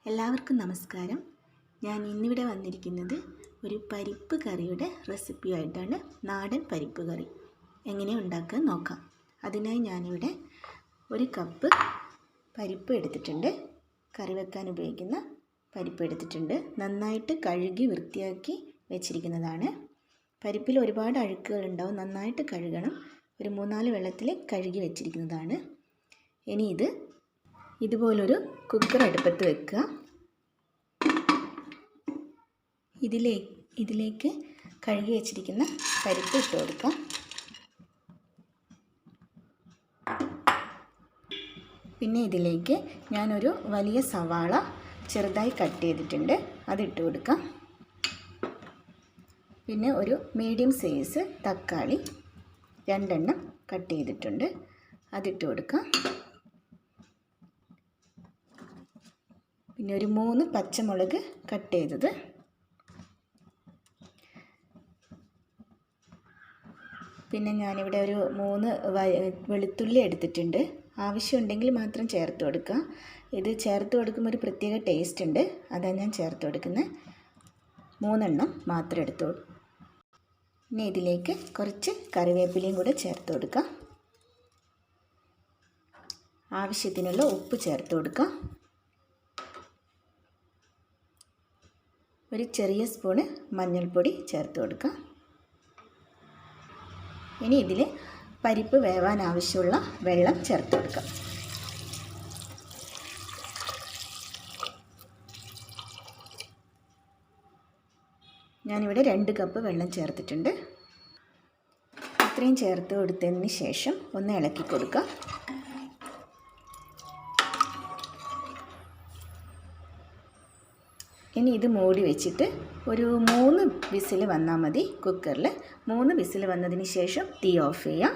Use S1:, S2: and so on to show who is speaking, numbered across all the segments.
S1: എല്ലാവർക്കും നമസ്കാരം. ഞാൻ ഇന്നിവിടെ വന്നിരിക്കുന്നത് ഒരു പരിപ്പ് കറിയുടെ റെസിപ്പിയായിട്ടാണ്. നാടൻ പരിപ്പ് കറി എങ്ങനെ ഉണ്ടാക്കാൻ നോക്കാം. അതിനായി ഞാനിവിടെ ഒരു കപ്പ് പരിപ്പ് എടുത്തിട്ടുണ്ട്. കറി വെക്കാൻ ഉപയോഗിക്കുന്ന പരിപ്പ് എടുത്തിട്ടുണ്ട്. നന്നായിട്ട് കഴുകി വൃത്തിയാക്കി വെച്ചിരിക്കുന്നതാണ്. പരിപ്പിൽ ഒരുപാട് അഴുക്കുകളുണ്ടാവും, നന്നായിട്ട് കഴുകണം. ഒരു 3-4 വെള്ളത്തിൽ കഴുകി വെച്ചിരിക്കുന്നതാണ്. ഇനി ഇതുപോലൊരു കുക്കർ അടുപ്പത്ത് വെക്കുക. ഇതിലേക്ക് കഴുകി വെച്ചിരിക്കുന്ന പരിപ്പ് ഇട്ട് കൊടുക്കാം. പിന്നെ ഇതിലേക്ക് ഞാനൊരു വലിയ സവാള ചെറുതായി കട്ട് ചെയ്തിട്ടുണ്ട്, അതിട്ട് കൊടുക്കാം. പിന്നെ ഒരു മീഡിയം സൈസ് തക്കാളി 2 എണ്ണം കട്ട് ചെയ്തിട്ടുണ്ട്, അതിട്ട് കൊടുക്കാം. പിന്നെ ഒരു 3 പച്ചമുളക് കട്ട് ചെയ്തത്, പിന്നെ ഞാനിവിടെ ഒരു 3 വെളുത്തുള്ളി എടുത്തിട്ടുണ്ട്. ആവശ്യമുണ്ടെങ്കിൽ മാത്രം ചേർത്ത് കൊടുക്കുക. ഇത് ചേർത്ത് കൊടുക്കുമ്പോൾ ഒരു പ്രത്യേക ടേസ്റ്റ് ഉണ്ട്, അതാണ് ഞാൻ ചേർത്ത് കൊടുക്കുന്നത്. 3 എണ്ണം മാത്രം എടുത്തു. പിന്നെ ഇതിലേക്ക് കുറച്ച് കറിവേപ്പിലയും കൂടെ ചേർത്ത് കൊടുക്കുക. ആവശ്യത്തിനുള്ള ഉപ്പ് ചേർത്ത് കൊടുക്കുക. ഒരു ചെറിയ സ്പൂണ് മഞ്ഞൾപ്പൊടി ചേർത്ത് കൊടുക്കുക. ഇനി ഇതിൽ പരിപ്പ് വേവാൻ ആവശ്യമുള്ള വെള്ളം ചേർത്ത് കൊടുക്കാം. ഞാനിവിടെ 2 കപ്പ് വെള്ളം ചേർത്തിട്ടുണ്ട്. ഇത്രയും ചേർത്ത് കൊടുത്തതിന് ശേഷം ഒന്ന് ഇളക്കി കൊടുക്കുക. ഇനി ഇത് മൂടി വെച്ചിട്ട് ഒരു 3 വിസിൽ വന്നാൽ മതി. കുക്കറിൽ 3 വിസിൽ വന്നതിന് ശേഷം തീ ഓഫ് ചെയ്യാം.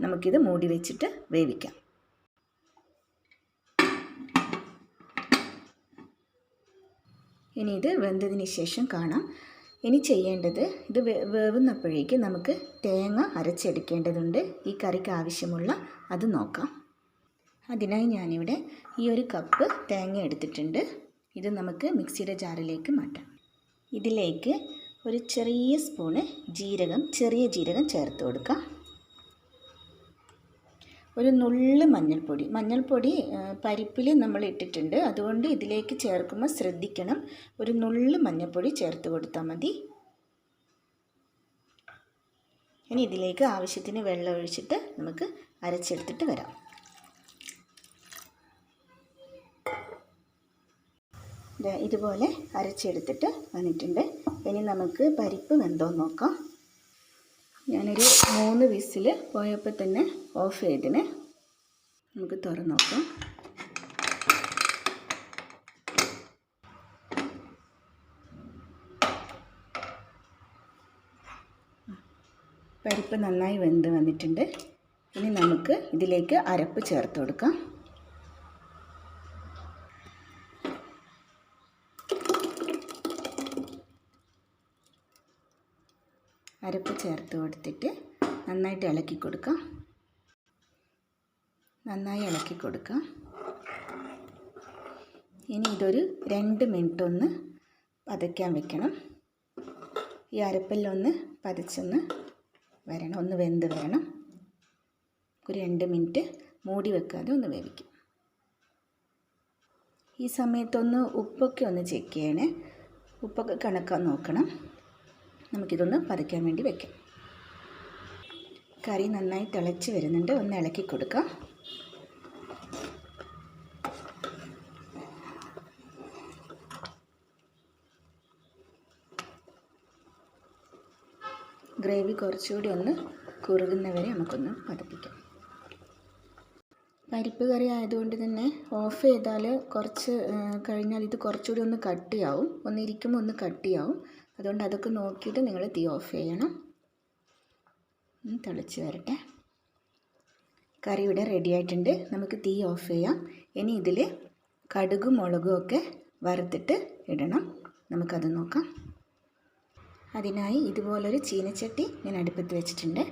S1: നമുക്കിത് മൂടി വെച്ചിട്ട് വേവിക്കാം. ഇനി ഇത് വെന്തതിന് ശേഷം കാണാം. ഇനി ചെയ്യേണ്ടത്, ഇത് വേവുന്നപ്പോഴേക്ക് നമുക്ക് തേങ്ങ അരച്ചെടുക്കേണ്ടതുണ്ട്. ഈ കറിക്ക് ആവശ്യമുള്ള അത് നോക്കാം. അതിനായി ഞാനിവിടെ ഈ ഒരു കപ്പ് തേങ്ങ എടുത്തിട്ടുണ്ട്. ഇത് നമുക്ക് മിക്സിയുടെ ജാറിലേക്ക് മാറ്റാം. ഇതിലേക്ക് ഒരു ചെറിയ സ്പൂണ് ചെറിയ ജീരകം ചേർത്ത് കൊടുക്കാം. ഒരു നുള്ള് മഞ്ഞൾപ്പൊടി പരിപ്പിൽ നമ്മൾ ഇട്ടിട്ടുണ്ട്, അതുകൊണ്ട് ഇതിലേക്ക് ചേർക്കുമ്പോൾ ശ്രദ്ധിക്കണം. ഒരു നുള്ള് മഞ്ഞൾപ്പൊടി ചേർത്ത് കൊടുത്താൽ മതി. ഇനി ഇതിലേക്ക് ആവശ്യത്തിന് വെള്ളം ഒഴിച്ചിട്ട് നമുക്ക് അരച്ചെടുത്തിട്ട് വരാം. ഇതുപോലെ അരച്ചെടുത്തിട്ട് വന്നിട്ടുണ്ട്. ഇനി നമുക്ക് പരിപ്പ് വെന്തോ നോക്കാം. ഞാനൊരു 3 വിസിൽ പോയപ്പോൾ തന്നെ ഓഫ് ചെയ്തിന്. നമുക്ക് തുറന്ന് നോക്കാം. പരിപ്പ് നന്നായി വെന്ത് വന്നിട്ടുണ്ട്. ഇനി നമുക്ക് ഇതിലേക്ക് അരപ്പ് ചേർത്ത് കൊടുക്കാം. അരപ്പ് ചേർത്ത് കൊടുത്തിട്ട് നന്നായിട്ട് ഇളക്കി കൊടുക്കാം. ഇനി ഇതൊരു 2 മിനിറ്റ് ഒന്ന് പതയ്ക്കാൻ വെക്കണം. ഈ അരപ്പെല്ലാം പതച്ചൊന്ന് വരണം, ഒന്ന് വെന്ത് വരണം. ഒരു 2 മിനിറ്റ് മൂടി വെക്കാതെ ഒന്ന് വേവിക്കും. ഈ സമയത്തൊന്ന് ഉപ്പൊക്കെ ഒന്ന് ചെക്ക് ചെയ്യണേ. ഉപ്പൊക്കെ കണക്കാൻ നോക്കണം. നമുക്കിതൊന്ന് പതയ്ക്കാൻ വേണ്ടി വയ്ക്കാം. കറി നന്നായി തിളച്ച് വരുന്നുണ്ട്, ഒന്ന് ഇളക്കി കൊടുക്കാം. ഗ്രേവി കുറച്ചുകൂടി ഒന്ന് കുറുകുന്നവരെ നമുക്കൊന്ന് പതപ്പിക്കാം. പരിപ്പ് കറി ആയതുകൊണ്ട് തന്നെ ഓഫ് ചെയ്താൽ കുറച്ച് കഴിഞ്ഞാൽ ഇത് കുറച്ചുകൂടി ഒന്ന് കട്ടിയാവും, ഒന്നിരിക്കുമ്പോൾ ഒന്ന് കട്ടിയാവും. അതുകൊണ്ട് അതൊക്കെ നോക്കിയിട്ട് നിങ്ങൾ തീ ഓഫ് ചെയ്യണം. തിളച്ച് വരട്ടെ. കറി ഇവിടെ റെഡി ആയിട്ടുണ്ട്. നമുക്ക് തീ ഓഫ് ചെയ്യാം. ഇനി ഇതിൽ കടുകും മുളകും ഒക്കെ വറുത്തിട്ട് ഇടണം. നമുക്കത് നോക്കാം. അതിനായി ഇതുപോലൊരു ചീനച്ചട്ടി ഞാൻ അടുപ്പത്ത് വെച്ചിട്ടുണ്ട്.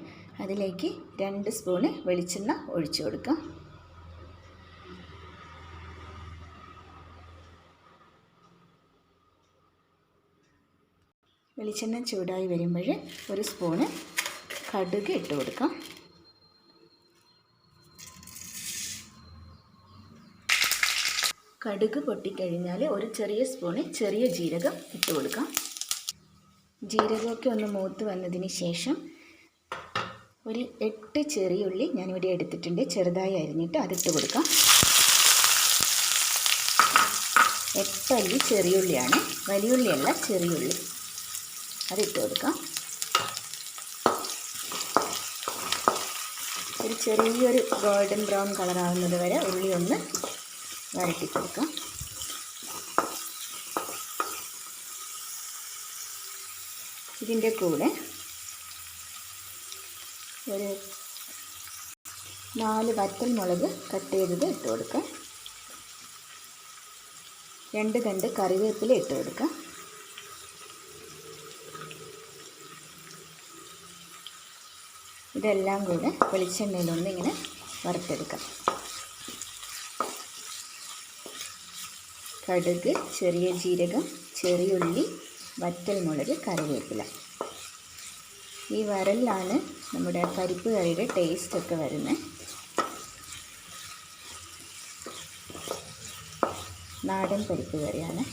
S1: അതിലേക്ക് 2 സ്പൂണ് വെളിച്ചെണ്ണ ഒഴിച്ചു കൊടുക്കാം. വെളിച്ചെണ്ണ ചൂടായി വരുമ്പോൾ ഒരു സ്പൂണ് കടുക് ഇട്ട് കൊടുക്കാം. കടുക് പൊട്ടിക്കഴിഞ്ഞാൽ ഒരു ചെറിയ സ്പൂണ് ചെറിയ ജീരകം ഇട്ട് കൊടുക്കാം. ജീരകമൊക്കെ ഒന്ന് മൂത്ത് വന്നതിന് ശേഷം ഒരു 8 ചെറിയുള്ളി ഞാനിവിടെ എടുത്തിട്ടുണ്ട്, ചെറുതായി അരിഞ്ഞിട്ട് അതിട്ട് കൊടുക്കാം. 8 അല്ലി ചെറിയുള്ളിയാണ്, വലിയുള്ളിയല്ല, ചെറിയുള്ളി. അതിട്ട് കൊടുക്കാം. ഒരു ചെറിയൊരു ഗോൾഡൻ ബ്രൗൺ കളറാവുന്നത് വരെ ഉള്ളി ഒന്ന് വരട്ടി കൊടുക്കാം. ഇതിൻ്റെ കൂടെ ഒരു 4 വറ്റൽ മുളക് കട്ട് ചെയ്തത് ഇട്ട് കൊടുക്കാം. 2 തണ്ട് കറിവേപ്പില ഇട്ട് കൊടുക്കാം. ഇതെല്ലാം കൂടെ വെളിച്ചെണ്ണയിലൊന്ന് ഇങ്ങനെ വറുത്തെടുക്കാം. കടുക്, ചെറിയ ജീരകം, ചെറിയുള്ളി, വറ്റൽ മുളക്, കറിവേപ്പില. ഈ വരലിലാണ് നമ്മുടെ പരിപ്പ് കറിയുടെ ടേസ്റ്റൊക്കെ വരുന്നത്. നാടൻ പരിപ്പ് കറിയാണ്.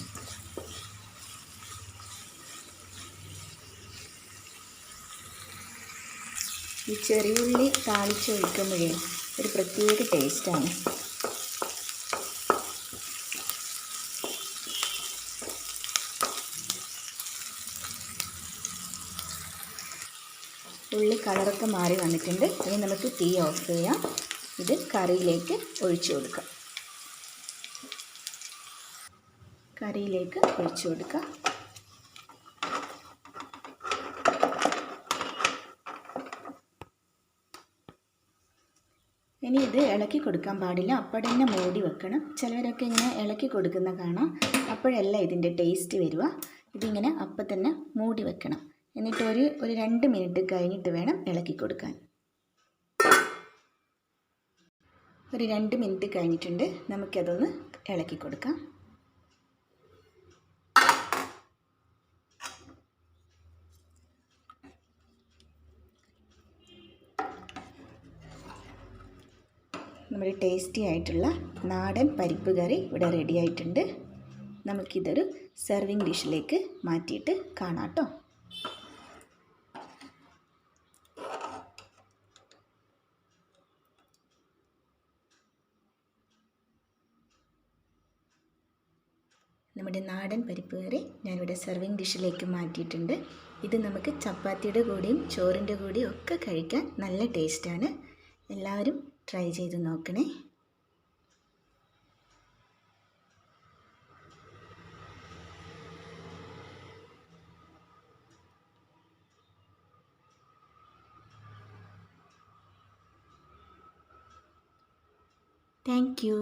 S1: ഈ ചെറിയുള്ളി താളിച്ചൊഴിക്കുമ്പോഴേ ഒരു പ്രത്യേക ടേസ്റ്റാണ്. ഉള്ളി കളറൊക്കെ മാറി വന്നിട്ടുണ്ട്. ഇനി നമുക്ക് തീ ഓഫ് ചെയ്യാം. ഇത് കറിയിലേക്ക് ഒഴിച്ചു കൊടുക്കാം. ഇനി ഇത് ഇളക്കി കൊടുക്കാൻ പാടില്ല, അപ്പോൾ തന്നെ മൂടി വെക്കണം. ചിലവരൊക്കെ ഇങ്ങനെ ഇളക്കി കൊടുക്കുന്ന കാണാം, അപ്പോഴല്ല ഇതിൻ്റെ ടേസ്റ്റ് വരിക. ഇതിങ്ങനെ അപ്പം തന്നെ മൂടി വെക്കണം. എന്നിട്ട് ഒരു 2 മിനിറ്റ് കഴിഞ്ഞിട്ട് വേണം ഇളക്കി കൊടുക്കാൻ. ഒരു 2 മിനിറ്റ് കഴിഞ്ഞിട്ടുണ്ട്. നമുക്കതൊന്ന് ഇളക്കി കൊടുക്കാം. നമ്മുടെ ടേസ്റ്റി ആയിട്ടുള്ള നാടൻ പരിപ്പ് കറി ഇവിടെ റെഡി ആയിട്ടുണ്ട്. നമുക്കിതൊരു സെർവിങ് ഡിഷിലേക്ക് മാറ്റിയിട്ട് കാണാം കേട്ടോ. നമ്മുടെ നാടൻ പരിപ്പ് കറി ഞാനിവിടെ സെർവിങ് ഡിഷിലേക്ക് മാറ്റിയിട്ടുണ്ട്. ഇത് നമുക്ക് ചപ്പാത്തിയുടെ കൂടെയും ചോറിൻ്റെ കൂടെയും ഒക്കെ കഴിക്കാൻ നല്ല ടേസ്റ്റാണ്. എല്ലാവരും ട്രൈ ചെയ്ത് നോക്കണേ. Thank you.